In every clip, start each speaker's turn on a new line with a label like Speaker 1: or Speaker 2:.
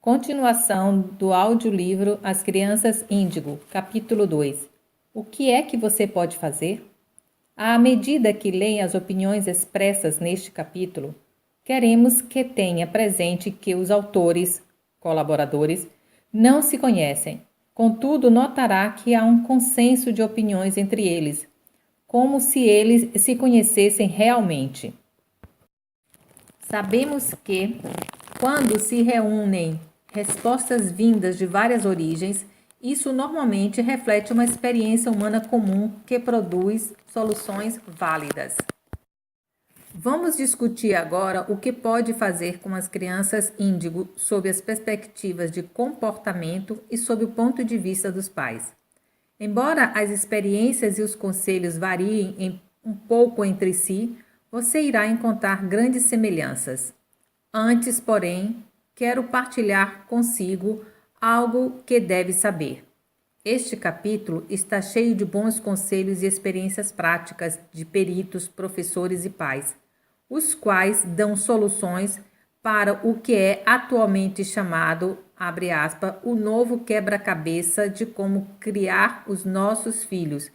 Speaker 1: Continuação do audiolivro As Crianças Índigo, capítulo 2. O que é que você pode fazer? À medida que leem as opiniões expressas neste capítulo, queremos que tenha presente que os autores, colaboradores, não se conhecem. Contudo, notará que há um consenso de opiniões entre eles, como se eles se conhecessem realmente. Sabemos que, quando se reúnem respostas vindas de várias origens, isso normalmente reflete uma experiência humana comum que produz soluções válidas. Vamos discutir agora o que pode fazer com as crianças índigo sob as perspectivas de comportamento e sob o ponto de vista dos pais. Embora as experiências e os conselhos variem um pouco entre si, você irá encontrar grandes semelhanças. Antes, porém, quero partilhar consigo algo que deve saber. Este capítulo está cheio de bons conselhos e experiências práticas de peritos, professores e pais, os quais dão soluções para o que é atualmente chamado, abre aspas, o novo quebra-cabeça de como criar os nossos filhos,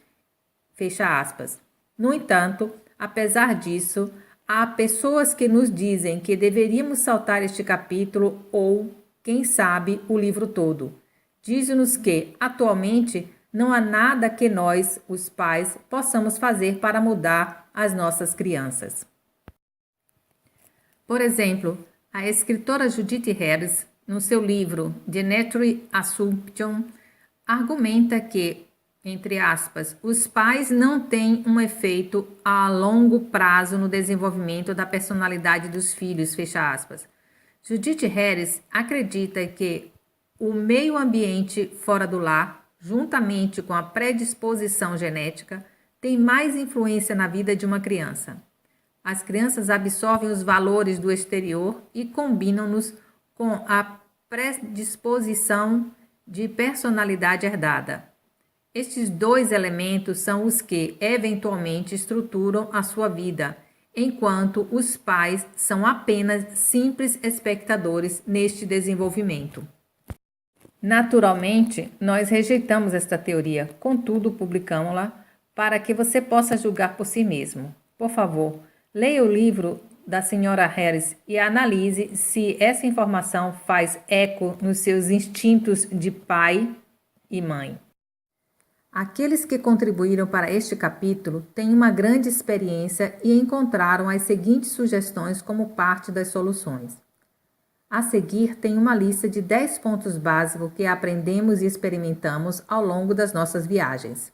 Speaker 1: fecha aspas. No entanto, apesar disso, há pessoas que nos dizem que deveríamos saltar este capítulo ou, quem sabe, o livro todo. Diz-nos que, atualmente, não há nada que nós, os pais, possamos fazer para mudar as nossas crianças. Por exemplo, a escritora Judith Harris, no seu livro Genetic Assumption, argumenta que, entre aspas, os pais não têm um efeito a longo prazo no desenvolvimento da personalidade dos filhos, fecha aspas. Judith Harris acredita que o meio ambiente fora do lar, juntamente com a predisposição genética, tem mais influência na vida de uma criança. As crianças absorvem os valores do exterior e combinam-nos com a predisposição de personalidade herdada. Estes dois elementos são os que, eventualmente, estruturam a sua vida, enquanto os pais são apenas simples espectadores neste desenvolvimento. Naturalmente, nós rejeitamos esta teoria, contudo, publicamos-la para que você possa julgar por si mesmo. Por favor, leia o livro da Sra. Harris e analise se essa informação faz eco nos seus instintos de pai e mãe. Aqueles que contribuíram para este capítulo têm uma grande experiência e encontraram as seguintes sugestões como parte das soluções. A seguir tem uma lista de 10 pontos básicos que aprendemos e experimentamos ao longo das nossas viagens.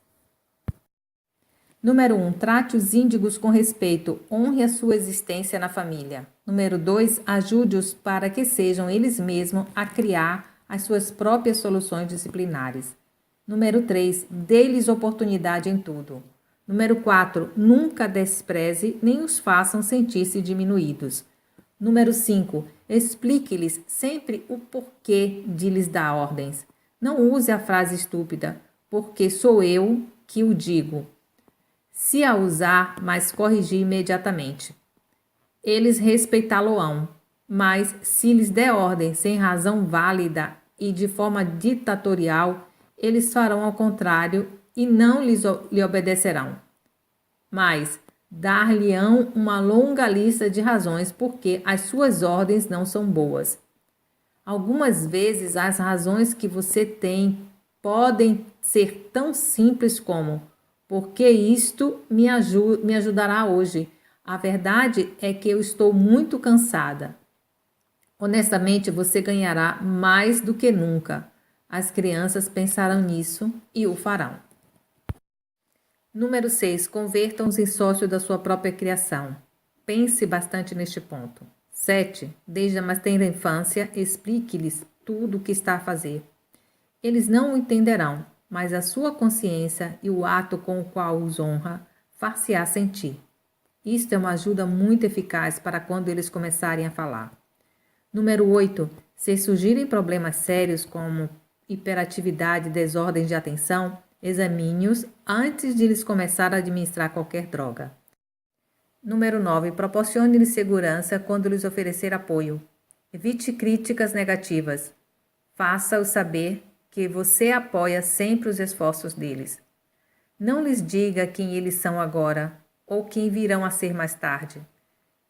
Speaker 1: Número 1. Trate os índigos com respeito. Honre a sua existência na família. Número 2. Ajude-os para que sejam eles mesmos a criar as suas próprias soluções disciplinares. Número 3. Dê-lhes oportunidade em tudo. Número 4. Nunca despreze nem os façam sentir-se diminuídos. Número 5. Explique-lhes sempre o porquê de lhes dar ordens. Não use a frase estúpida, porque sou eu que o digo. Se a usar, mas corrigir imediatamente. Eles respeitá-lo-ão, mas se lhes der ordem sem razão válida e de forma ditatorial, eles farão ao contrário e não lhe obedecerão. Mas dar-lhe-ão uma longa lista de razões porque as suas ordens não são boas. Algumas vezes as razões que você tem podem ser tão simples como: porque isto me ajudará hoje. A verdade é que eu estou muito cansada. Honestamente, você ganhará mais do que nunca. As crianças pensarão nisso e o farão. Número 6. Convertam-os em sócio da sua própria criação. Pense bastante neste ponto. 7. Desde a mais tenra infância, explique-lhes tudo o que está a fazer. Eles não o entenderão, mas a sua consciência e o ato com o qual os honra far-se-á sentir. Isto é uma ajuda muito eficaz para quando eles começarem a falar. Número 8. Se surgirem problemas sérios como hiperatividade e desordem de atenção, examine-os antes de lhes começar a administrar qualquer droga. Número 9. Proporcione-lhes segurança quando lhes oferecer apoio. Evite críticas negativas. Faça-os saber que você apoia sempre os esforços deles. Não lhes diga quem eles são agora ou quem virão a ser mais tarde.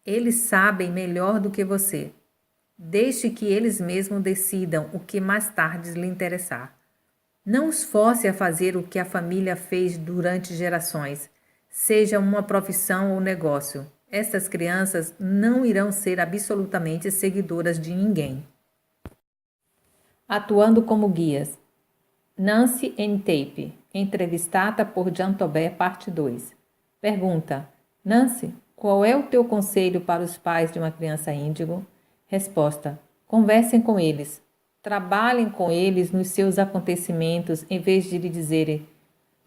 Speaker 1: Eles sabem melhor do que você. Deixe que eles mesmos decidam o que mais tarde lhe interessar. Não os force a fazer o que a família fez durante gerações, seja uma profissão ou negócio. Estas crianças não irão ser absolutamente seguidoras de ninguém. Atuando como guias. Nancy N. Tape, entrevistada por Jean Tobert, parte 2. Pergunta: Nancy, qual é o teu conselho para os pais de uma criança índigo? Resposta: conversem com eles. Trabalhem com eles nos seus acontecimentos em vez de lhe dizerem: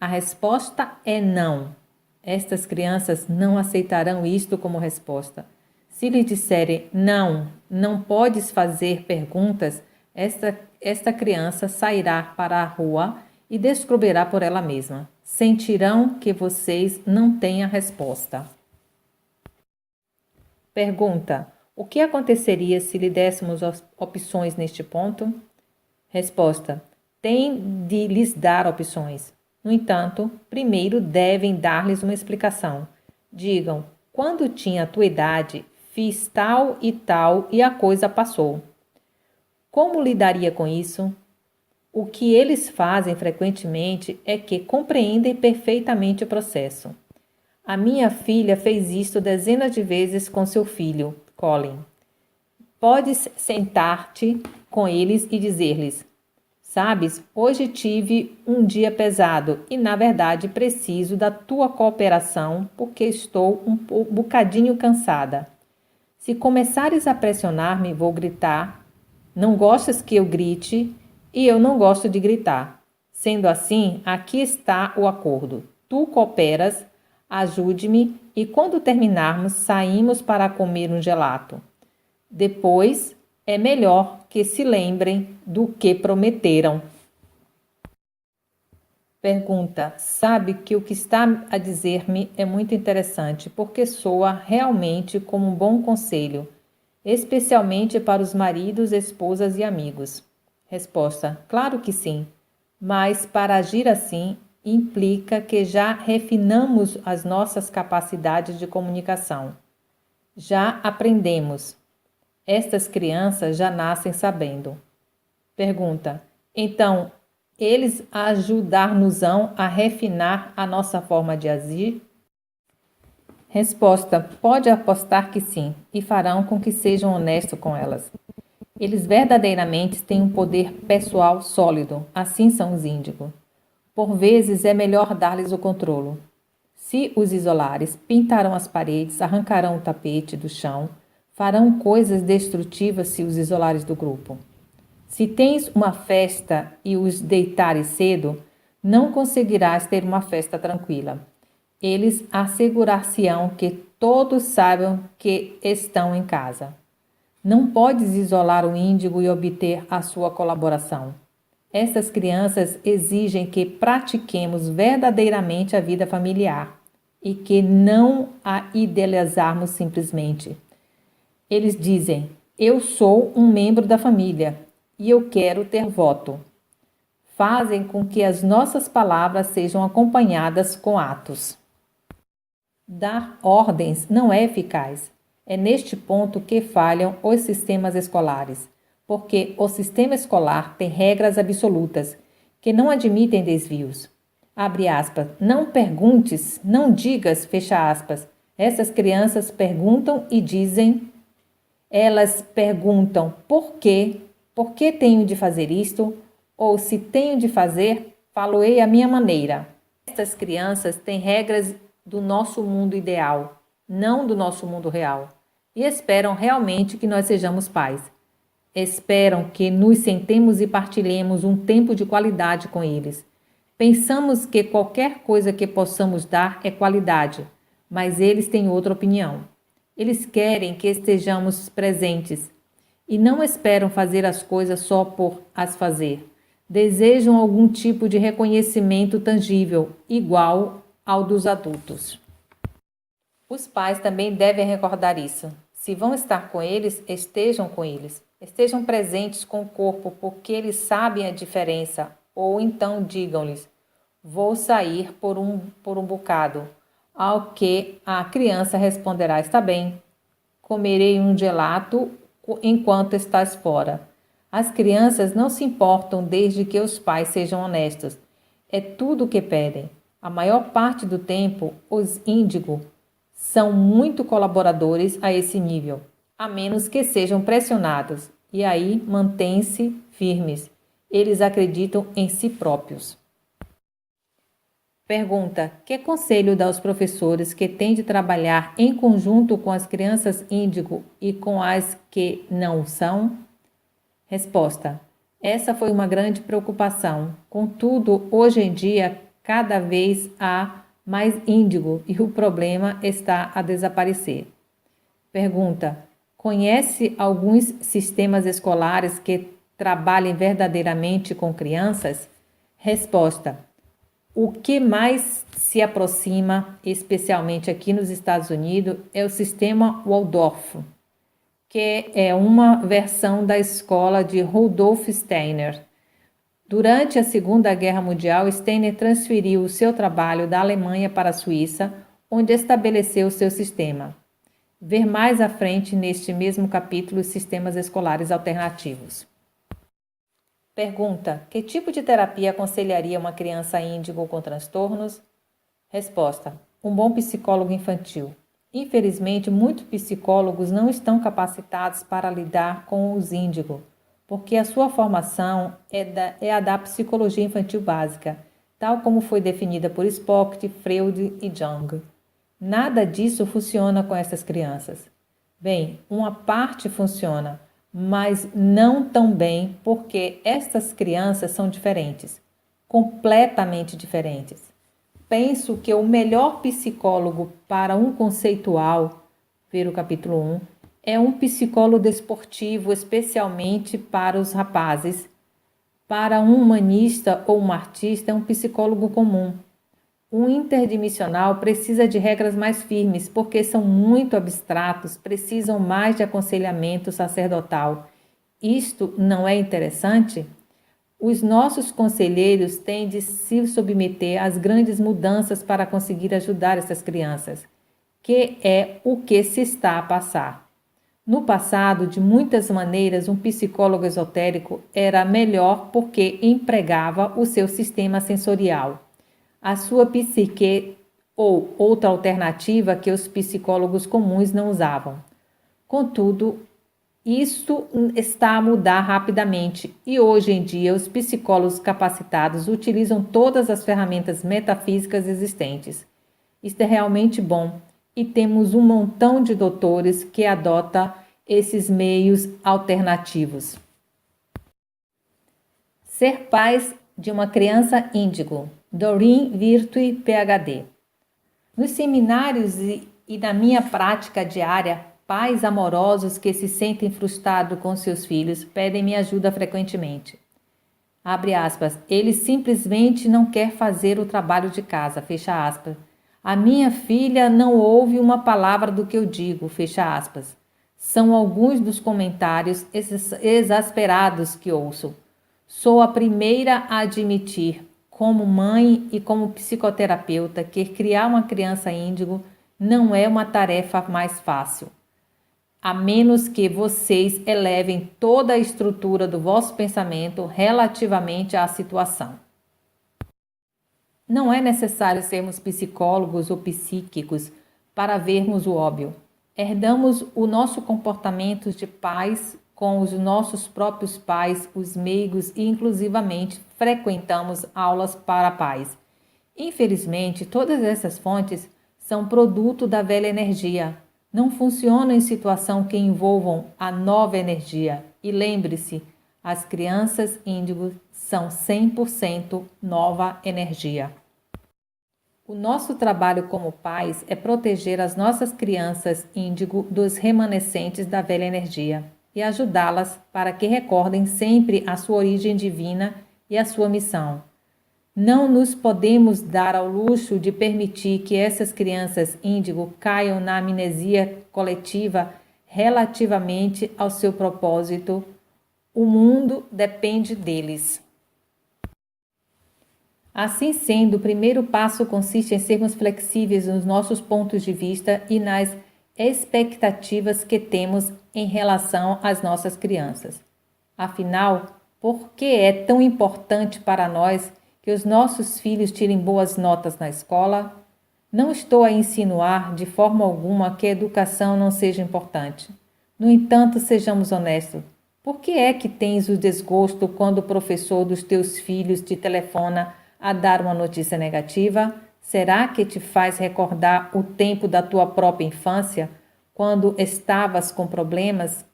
Speaker 1: a resposta é não. Estas crianças não aceitarão isto como resposta. Se lhe disserem não, não podes fazer perguntas, esta criança sairá para a rua e descobrirá por ela mesma. Sentirão que vocês não têm a resposta. Pergunta: o que aconteceria se lhe dessemos opções neste ponto? Resposta: tem de lhes dar opções. No entanto, primeiro devem dar-lhes uma explicação. Digam: quando tinha a tua idade, fiz tal e a coisa passou. Como lidaria com isso? O que eles fazem frequentemente é que compreendem perfeitamente o processo. A minha filha fez isto dezenas de vezes com seu filho, Colin. Podes sentar-te com eles e dizer-lhes: sabes, hoje tive um dia pesado e, na verdade, preciso da tua cooperação porque estou um bocadinho cansada. Se começares a pressionar-me, vou gritar. Não gostas que eu grite e eu não gosto de gritar. Sendo assim, aqui está o acordo. Tu cooperas, ajude-me e quando terminarmos, saímos para comer um gelato. Depois, é melhor que se lembrem do que prometeram. Pergunta: sabe que o que está a dizer-me é muito interessante, porque soa realmente como um bom conselho, especialmente para os maridos, esposas e amigos. Resposta: claro que sim, mas para agir assim implica que já refinamos as nossas capacidades de comunicação. Já aprendemos. Estas crianças já nascem sabendo. Pergunta: então, eles ajudar-nos-ão a refinar a nossa forma de agir? Resposta: pode apostar que sim, e farão com que sejam honestos com elas. Eles verdadeiramente têm um poder pessoal sólido, assim são os índigos. Por vezes é melhor dar-lhes o controle. Se os isolares, pintarão as paredes, arrancarão o tapete do chão, farão coisas destrutivas se os isolares do grupo. Se tens uma festa e os deitares cedo, não conseguirás ter uma festa tranquila. Eles assegurar-se-ão que todos saibam que estão em casa. Não podes isolar o índigo e obter a sua colaboração. Estas crianças exigem que pratiquemos verdadeiramente a vida familiar e que não a idealizarmos simplesmente. Eles dizem: eu sou um membro da família e eu quero ter voto. Fazem com que as nossas palavras sejam acompanhadas com atos. Dar ordens não é eficaz. É neste ponto que falham os sistemas escolares, porque o sistema escolar tem regras absolutas que não admitem desvios. Abre aspas, não perguntes, não digas, fecha aspas. Essas crianças perguntam e dizem, elas perguntam por que tenho de fazer isto, ou se tenho de fazer, falo-ei à minha maneira. Estas crianças têm regras do nosso mundo ideal, não do nosso mundo real, e esperam realmente que nós sejamos pais. Esperam que nos sentemos e partilhemos um tempo de qualidade com eles. Pensamos que qualquer coisa que possamos dar é qualidade, mas eles têm outra opinião. Eles querem que estejamos presentes e não esperam fazer as coisas só por as fazer. Desejam algum tipo de reconhecimento tangível, igual ao dos adultos. Os pais também devem recordar isso. Se vão estar com eles, estejam com eles. Estejam presentes com o corpo porque eles sabem a diferença, ou então digam-lhes: vou sair por um bocado. Ao que a criança responderá: está bem, comerei um gelato enquanto estás fora. As crianças não se importam desde que os pais sejam honestos. É tudo o que pedem. A maior parte do tempo, os índigo são muito colaboradores a esse nível, a menos que sejam pressionados, e aí mantêm-se firmes. Eles acreditam em si próprios. Pergunta: que conselho dá aos professores que têm de trabalhar em conjunto com as crianças índigo e com as que não são? Resposta: essa foi uma grande preocupação. Contudo, hoje em dia, cada vez há mais índigo e o problema está a desaparecer. Pergunta: conhece alguns sistemas escolares que trabalhem verdadeiramente com crianças? Resposta: o que mais se aproxima, especialmente aqui nos Estados Unidos, é o sistema Waldorf, que é uma versão da escola de Rudolf Steiner. Durante a Segunda Guerra Mundial, Steiner transferiu o seu trabalho da Alemanha para a Suíça, onde estabeleceu o seu sistema. Ver mais à frente neste mesmo capítulo os sistemas escolares alternativos. Pergunta: que tipo de terapia aconselharia uma criança índigo com transtornos? Resposta: um bom psicólogo infantil. Infelizmente, muitos psicólogos não estão capacitados para lidar com os índigo, porque a sua formação é a da psicologia infantil básica, tal como foi definida por Spock, Freud e Jung. Nada disso funciona com essas crianças. Bem, uma parte funciona, mas não tão bem, porque estas crianças são diferentes, completamente diferentes. Penso que o melhor psicólogo para um conceitual, ver o capítulo 1, é um psicólogo desportivo, especialmente para os rapazes. Para um humanista ou um artista, é um psicólogo comum. Um interdimensional precisa de regras mais firmes, porque são muito abstratos, precisam mais de aconselhamento sacerdotal. Isto não é interessante? Os nossos conselheiros têm de se submeter às grandes mudanças para conseguir ajudar essas crianças, que é o que se está a passar. No passado, de muitas maneiras, um psicólogo esotérico era melhor porque empregava o seu sistema sensorial, a sua psique ou outra alternativa que os psicólogos comuns não usavam. Contudo, isto está a mudar rapidamente e hoje em dia os psicólogos capacitados utilizam todas as ferramentas metafísicas existentes. Isto é realmente bom e temos um montão de doutores que adotam esses meios alternativos. Ser pais de uma criança índigo. Doreen Virtue, PhD. Nos seminários e na minha prática diária, pais amorosos que se sentem frustrados com seus filhos pedem minha ajuda frequentemente. Abre aspas, ele simplesmente não quer fazer o trabalho de casa, fecha aspas. A minha filha não ouve uma palavra do que eu digo, fecha aspas. São alguns dos comentários exasperados que ouço. Sou a primeira a admitir, como mãe e como psicoterapeuta, que criar uma criança índigo não é uma tarefa mais fácil, a menos que vocês elevem toda a estrutura do vosso pensamento relativamente à situação. Não é necessário sermos psicólogos ou psíquicos para vermos o óbvio. Herdamos o nosso comportamento de pais com os nossos próprios pais, os meigos e inclusivamente frequentamos aulas para pais. Infelizmente, todas essas fontes são produto da velha energia. Não funcionam em situação que envolvam a nova energia. E lembre-se, as crianças índigos são 100% nova energia. O nosso trabalho como pais é proteger as nossas crianças índigo dos remanescentes da velha energia e ajudá-las para que recordem sempre a sua origem divina e a sua missão. Não nos podemos dar ao luxo de permitir que essas crianças índigo caiam na amnesia coletiva relativamente ao seu propósito. O mundo depende deles. Assim sendo, o primeiro passo consiste em sermos flexíveis nos nossos pontos de vista e nas expectativas que temos em relação às nossas crianças. Afinal, por que é tão importante para nós que os nossos filhos tirem boas notas na escola? Não estou a insinuar de forma alguma que a educação não seja importante. No entanto, sejamos honestos. Por que é que tens o desgosto quando o professor dos teus filhos te telefona a dar uma notícia negativa? Será que te faz recordar o tempo da tua própria infância, quando estavas com problemas?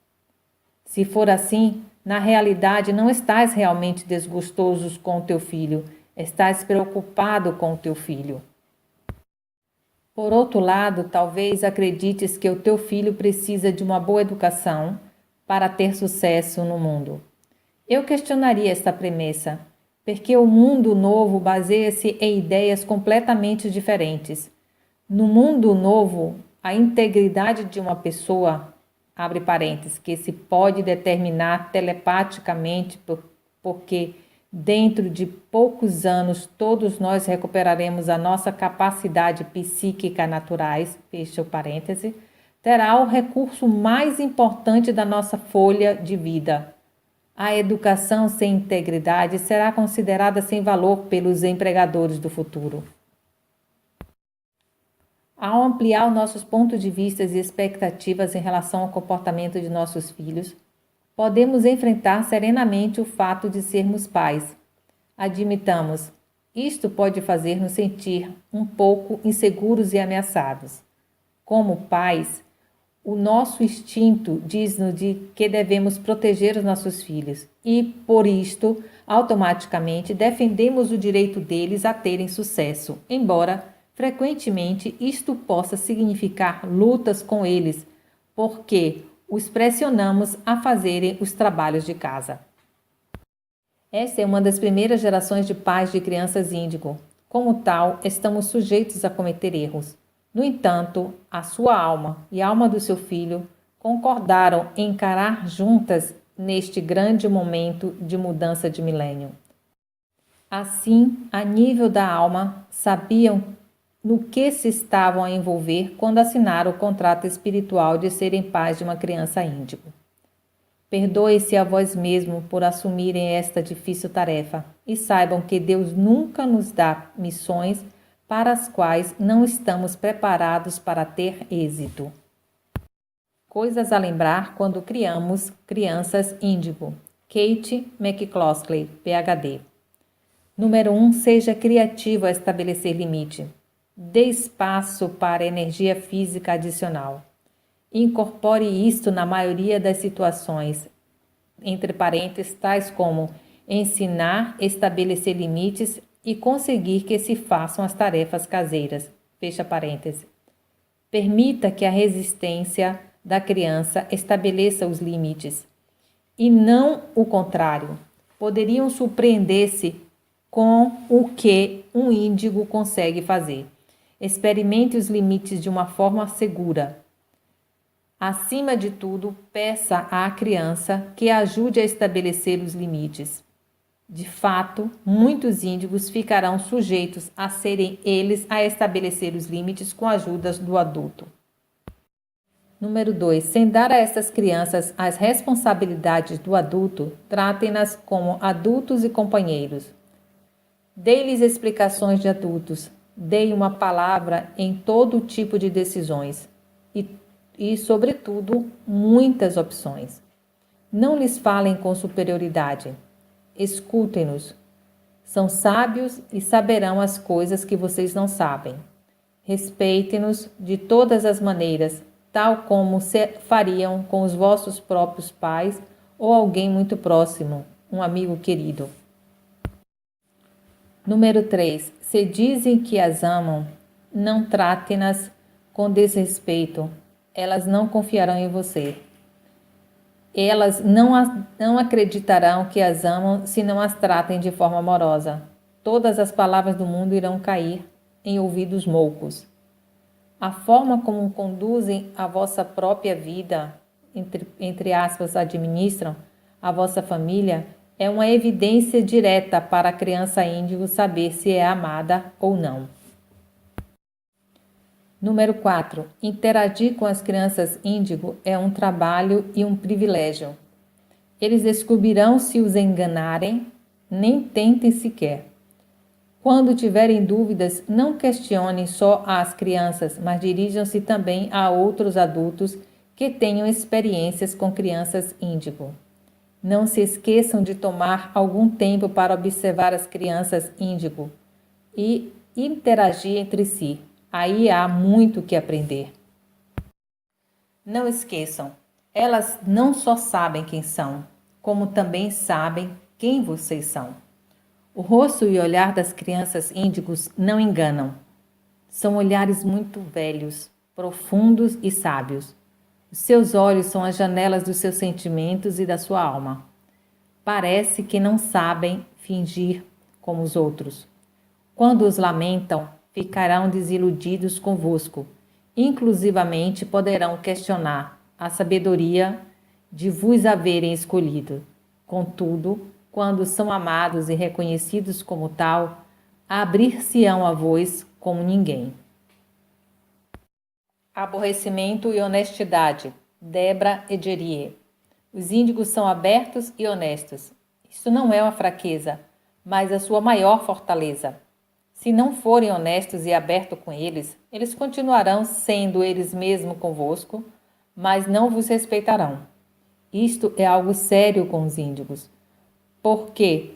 Speaker 1: Se for assim, na realidade não estás realmente desgostoso com o teu filho, estás preocupado com o teu filho. Por outro lado, talvez acredites que o teu filho precisa de uma boa educação para ter sucesso no mundo. Eu questionaria esta premissa, porque o mundo novo baseia-se em ideias completamente diferentes. No mundo novo, a integridade de uma pessoa, abre parênteses, que se pode determinar telepaticamente porque dentro de poucos anos todos nós recuperaremos a nossa capacidade psíquica naturais, fecha o parêntese, terá o recurso mais importante da nossa folha de vida. A educação sem integridade será considerada sem valor pelos empregadores do futuro. Ao ampliar nossos pontos de vista e expectativas em relação ao comportamento de nossos filhos, podemos enfrentar serenamente o fato de sermos pais. Admitamos, isto pode fazer-nos sentir um pouco inseguros e ameaçados. Como pais, o nosso instinto diz-nos de que devemos proteger os nossos filhos e, por isto, automaticamente defendemos o direito deles a terem sucesso, embora, frequentemente, isto possa significar lutas com eles, porque os pressionamos a fazerem os trabalhos de casa. Esta é uma das primeiras gerações de pais de crianças índigo. Como tal, estamos sujeitos a cometer erros. No entanto, a sua alma e a alma do seu filho concordaram em encarar juntas neste grande momento de mudança de milênio. Assim, a nível da alma, sabiam no que se estavam a envolver quando assinaram o contrato espiritual de serem pais de uma criança índigo. Perdoe-se a vós mesmo por assumirem esta difícil tarefa e saibam que Deus nunca nos dá missões para as quais não estamos preparados para ter êxito. Coisas a lembrar quando criamos crianças índigo. Kate McCloskey, PhD. Número 1. Seja criativo a estabelecer limite. Dê espaço para energia física adicional. Incorpore isto na maioria das situações, entre parênteses, tais como ensinar, estabelecer limites e conseguir que se façam as tarefas caseiras, fecha parênteses. Permita que a resistência da criança estabeleça os limites, e não o contrário. Poderiam surpreender-se com o que um índigo consegue fazer. Experimente os limites de uma forma segura. Acima de tudo, peça à criança que ajude a estabelecer os limites. De fato, muitos índigos ficarão sujeitos a serem eles a estabelecer os limites com a ajuda do adulto. Número 2. Sem dar a essas crianças as responsabilidades do adulto, tratem-nas como adultos e companheiros. Dê-lhes explicações de adultos. Dê uma palavra em todo tipo de decisões e, sobretudo, muitas opções. Não lhes falem com superioridade. Escutem-nos. São sábios e saberão as coisas que vocês não sabem. Respeitem-nos de todas as maneiras, tal como fariam com os vossos próprios pais ou alguém muito próximo, um amigo querido. Número 3. Se dizem que as amam, não tratem-nas com desrespeito. Elas não confiarão em você. Elas não acreditarão que as amam se não as tratem de forma amorosa. Todas as palavras do mundo irão cair em ouvidos moucos. A forma como conduzem a vossa própria vida entre aspas, administram a vossa família, é uma evidência direta para a criança índigo saber se é amada ou não. Número 4. Interagir com as crianças índigo é um trabalho e um privilégio. Eles descobrirão se os enganarem, nem tentem sequer. Quando tiverem dúvidas, não questionem só as crianças, mas dirijam-se também a outros adultos que tenham experiências com crianças índigo. Não se esqueçam de tomar algum tempo para observar as crianças índigo e interagir entre si. Aí há muito que aprender. Não esqueçam, elas não só sabem quem são, como também sabem quem vocês são. O rosto e o olhar das crianças índigos não enganam. São olhares muito velhos, profundos e sábios. Os seus olhos são as janelas dos seus sentimentos e da sua alma. Parece que não sabem fingir como os outros. Quando os lamentam, ficarão desiludidos convosco. Inclusivamente poderão questionar a sabedoria de vos haverem escolhido. Contudo, quando são amados e reconhecidos como tal, abrir-se-ão a vós como ninguém. Aborrecimento e honestidade. Debra Edgerie. Os índigos são abertos e honestos. Isso não é uma fraqueza, mas a sua maior fortaleza. Se não forem honestos e abertos com eles, eles continuarão sendo eles mesmos convosco, mas não vos respeitarão. Isto é algo sério com os índigos, porque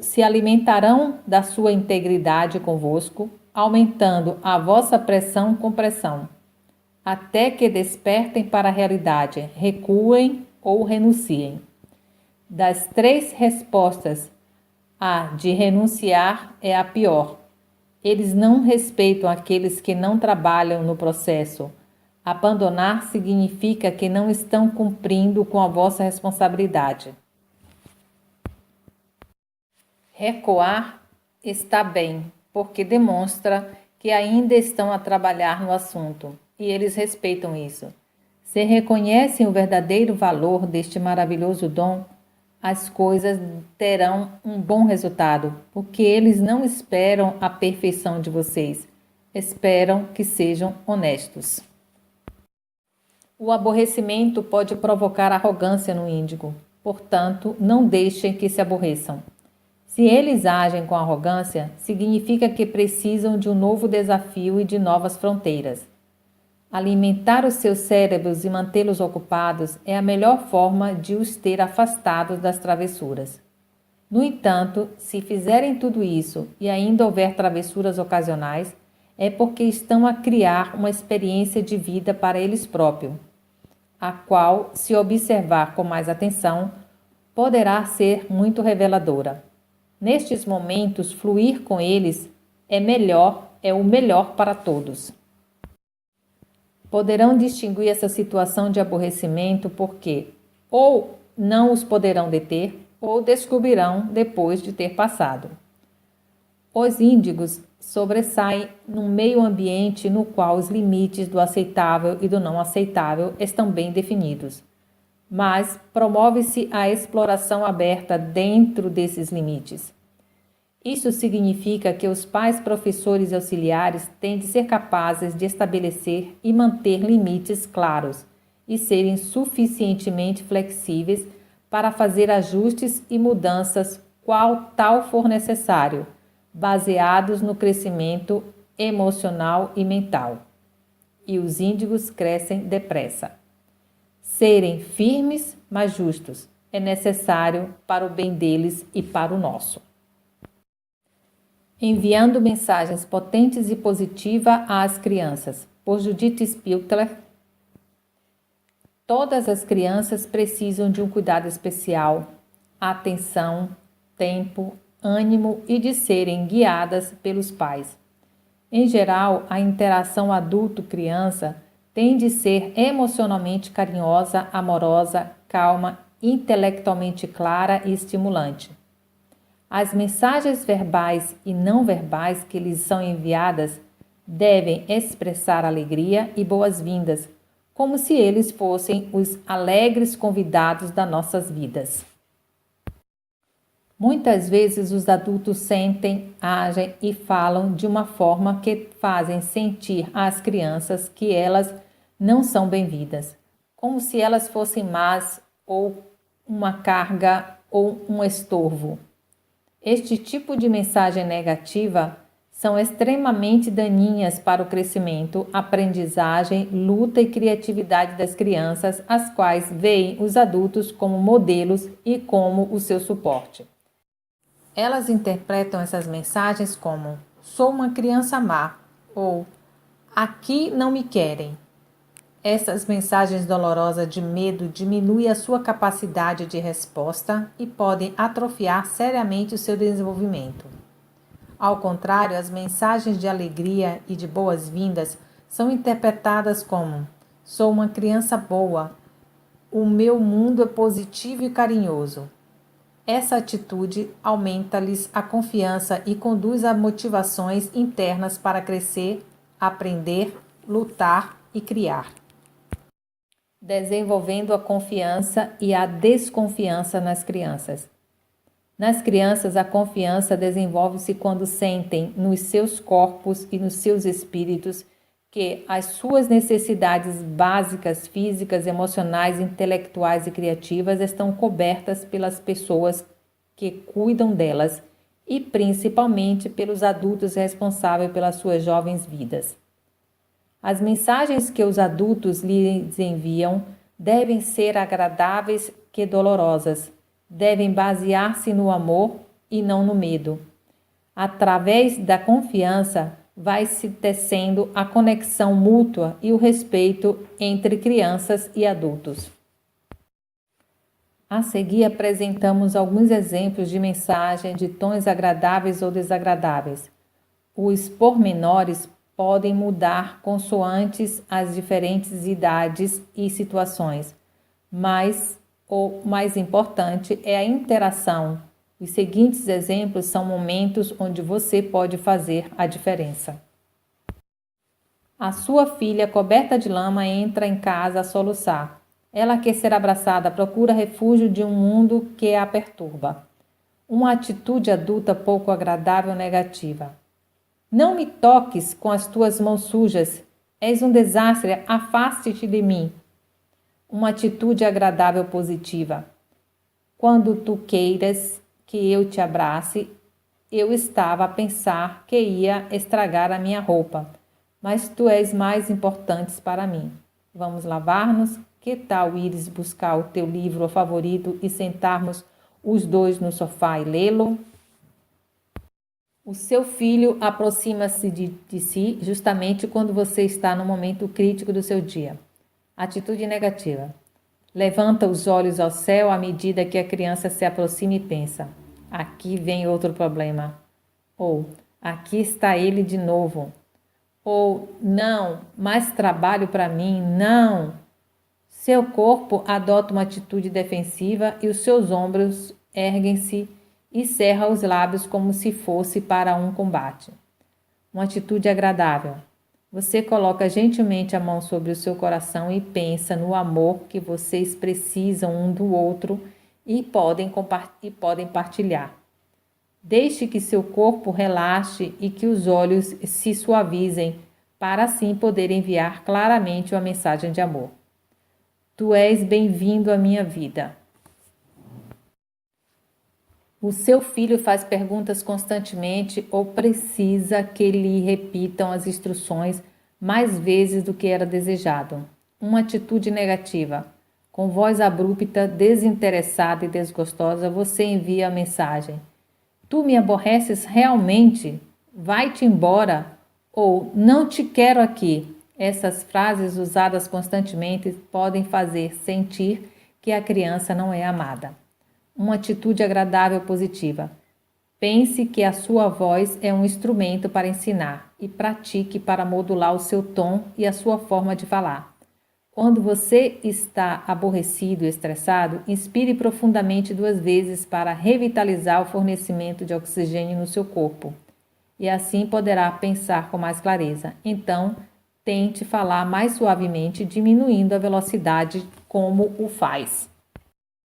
Speaker 1: se alimentarão da sua integridade convosco, aumentando a vossa pressão com pressão, até que despertem para a realidade, recuem ou renunciem. Das 3 respostas, a de renunciar é a pior. Eles não respeitam aqueles que não trabalham no processo. Abandonar significa que não estão cumprindo com a vossa responsabilidade. Recuar está bem, porque demonstra que ainda estão a trabalhar no assunto, e eles respeitam isso. Se reconhecem o verdadeiro valor deste maravilhoso dom, as coisas terão um bom resultado, porque eles não esperam a perfeição de vocês, esperam que sejam honestos. O aborrecimento pode provocar arrogância no índigo, portanto, não deixem que se aborreçam. Se eles agem com arrogância, significa que precisam de um novo desafio e de novas fronteiras. Alimentar os seus cérebros e mantê-los ocupados é a melhor forma de os ter afastados das travessuras. No entanto, se fizerem tudo isso e ainda houver travessuras ocasionais, é porque estão a criar uma experiência de vida para eles próprios, a qual, se observar com mais atenção, poderá ser muito reveladora. Nestes momentos, fluir com eles é o melhor para todos. Poderão distinguir essa situação de aborrecimento porque ou não os poderão deter ou descobrirão depois de ter passado. Os índigos sobressaem num meio ambiente no qual os limites do aceitável e do não aceitável estão bem definidos, mas promove-se a exploração aberta dentro desses limites. Isso significa que os pais, professores e auxiliares têm de ser capazes de estabelecer e manter limites claros e serem suficientemente flexíveis para fazer ajustes e mudanças qual tal for necessário, baseados no crescimento emocional e mental. E os índigos crescem depressa. Serem firmes, mas justos, é necessário para o bem deles e para o nosso. Enviando mensagens potentes e positivas às crianças, por Judith Spiltler. Todas as crianças precisam de um cuidado especial, atenção, tempo, ânimo e de serem guiadas pelos pais. Em geral, a interação adulto-criança tem de ser emocionalmente carinhosa, amorosa, calma, intelectualmente clara e estimulante. As mensagens verbais e não verbais que lhes são enviadas devem expressar alegria e boas-vindas, como se eles fossem os alegres convidados das nossas vidas. Muitas vezes os adultos sentem, agem e falam de uma forma que fazem sentir às crianças que elas não são bem-vindas, como se elas fossem más ou uma carga ou um estorvo. Este tipo de mensagem negativa são extremamente daninhas para o crescimento, aprendizagem, luta e criatividade das crianças, as quais veem os adultos como modelos e como o seu suporte. Elas interpretam essas mensagens como: sou uma criança má ou aqui não me querem. Essas mensagens dolorosas de medo diminuem a sua capacidade de resposta e podem atrofiar seriamente o seu desenvolvimento. Ao contrário, as mensagens de alegria e de boas-vindas são interpretadas como: sou uma criança boa, o meu mundo é positivo e carinhoso. Essa atitude aumenta-lhes a confiança e conduz a motivações internas para crescer, aprender, lutar e criar, desenvolvendo a confiança e a desconfiança nas crianças. Nas crianças, a confiança desenvolve-se quando sentem nos seus corpos e nos seus espíritos que as suas necessidades básicas, físicas, emocionais, intelectuais e criativas estão cobertas pelas pessoas que cuidam delas e principalmente pelos adultos responsáveis pelas suas jovens vidas. As mensagens que os adultos lhes enviam devem ser agradáveis que dolorosas, devem basear-se no amor e não no medo. Através da confiança, vai-se tecendo a conexão mútua e o respeito entre crianças e adultos. A seguir, apresentamos alguns exemplos de mensagem de tons agradáveis ou desagradáveis. Os pormenores podem mudar consoantes as diferentes idades e situações, mas o mais importante é a interação. Os seguintes exemplos são momentos onde você pode fazer a diferença. A sua filha, coberta de lama, entra em casa a soluçar. Ela quer ser abraçada, procura refúgio de um mundo que a perturba. Uma atitude adulta pouco agradável ou negativa. Não me toques com as tuas mãos sujas. És um desastre, afaste-te de mim. Uma atitude agradável positiva. Quando tu queiras que eu te abrace, eu estava a pensar que ia estragar a minha roupa, mas tu és mais importante para mim. Vamos lavar-nos? Que tal ires buscar o teu livro favorito e sentarmos os dois no sofá e lê-lo? O seu filho aproxima-se de si justamente quando você está no momento crítico do seu dia. Atitude negativa. Levanta os olhos ao céu à medida que a criança se aproxima e pensa: aqui vem outro problema. Ou, aqui está ele de novo. Ou, não, mais trabalho para mim, não. Seu corpo adota uma atitude defensiva e os seus ombros erguem-se e cerra os lábios como se fosse para um combate. Uma atitude agradável. Você coloca gentilmente a mão sobre o seu coração e pensa no amor que vocês precisam um do outro e podem partilhar. Deixe que seu corpo relaxe e que os olhos se suavizem para assim poder enviar claramente uma mensagem de amor. Tu és bem-vindo à minha vida. O seu filho faz perguntas constantemente ou precisa que lhe repitam as instruções mais vezes do que era desejado. Uma atitude negativa. Com voz abrupta, desinteressada e desgostosa, você envia a mensagem: tu me aborreces realmente? Vai-te embora ou não te quero aqui. Essas frases usadas constantemente podem fazer sentir que a criança não é amada. Uma atitude agradável positiva. Pense que a sua voz é um instrumento para ensinar e pratique para modular o seu tom e a sua forma de falar. Quando você está aborrecido e estressado, inspire profundamente 2 vezes para revitalizar o fornecimento de oxigênio no seu corpo. E assim poderá pensar com mais clareza. Então, Tente falar mais suavemente, diminuindo a velocidade como o faz.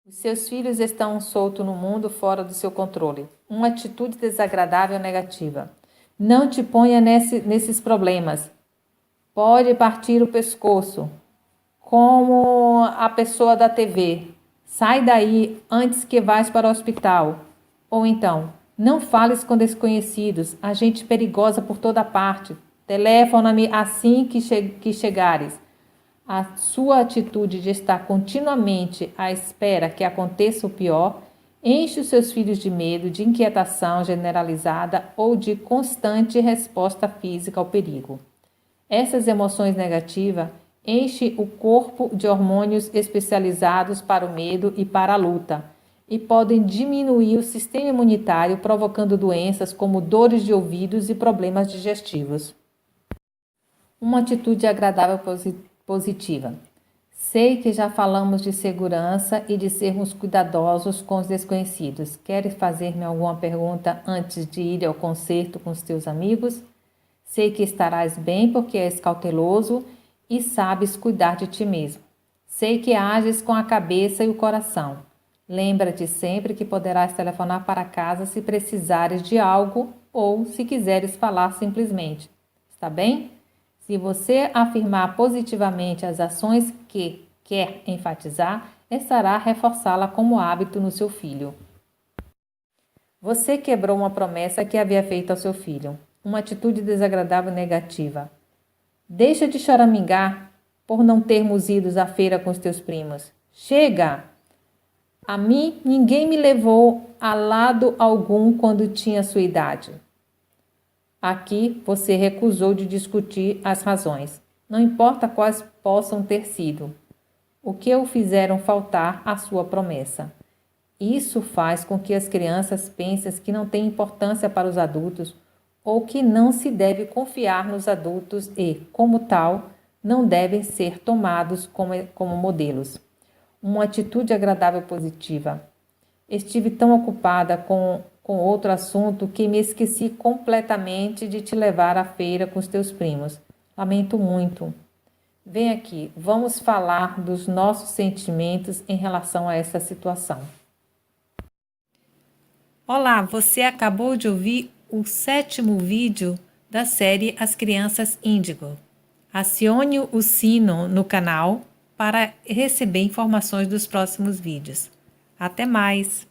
Speaker 1: Os seus filhos estão soltos no mundo fora do seu controle. Uma atitude desagradável ou negativa. Não te ponha nesses problemas. Pode partir o pescoço. Como a pessoa da TV. Sai daí antes que vás para o hospital. Ou então, não fales com desconhecidos. Há gente perigosa por toda parte. Telefona-me assim que chegares. A sua atitude de estar continuamente à espera que aconteça o pior enche os seus filhos de medo, de inquietação generalizada ou de constante resposta física ao perigo. Essas emoções negativas enchem o corpo de hormônios especializados para o medo e para a luta e podem diminuir o sistema imunitário, provocando doenças como dores de ouvidos e problemas digestivos. Uma atitude agradável positiva. Sei que já falamos de segurança e de sermos cuidadosos com os desconhecidos. Queres fazer-me alguma pergunta antes de ir ao concerto com os teus amigos? Sei que estarás bem porque és cauteloso e sabes cuidar de ti mesmo. Sei que ages com a cabeça e o coração. Lembra-te sempre que poderás telefonar para casa se precisares de algo ou se quiseres falar simplesmente. Está bem? Se você afirmar positivamente as ações que quer enfatizar, estará a reforçá-la como hábito no seu filho. Você quebrou uma promessa que havia feito ao seu filho. Uma atitude desagradável e negativa. Deixa de choramingar por não termos ido à feira com os teus primos. Chega! A mim, ninguém me levou a lado algum quando tinha sua idade. Aqui você recusou de discutir as razões, não importa quais possam ter sido, o que o fizeram faltar à sua promessa. Isso faz com que as crianças pensem que não tem importância para os adultos ou que não se deve confiar nos adultos e, como tal, não devem ser tomados como modelos. Uma atitude agradável positiva. Estive tão ocupada com outro assunto que me esqueci completamente de te levar à feira com os teus primos. Lamento muito. Vem aqui, vamos falar dos nossos sentimentos em relação a essa situação. Olá, você acabou de ouvir o 7º vídeo da série As Crianças Índigo. Acione o sino no canal para receber informações dos próximos vídeos. Até mais!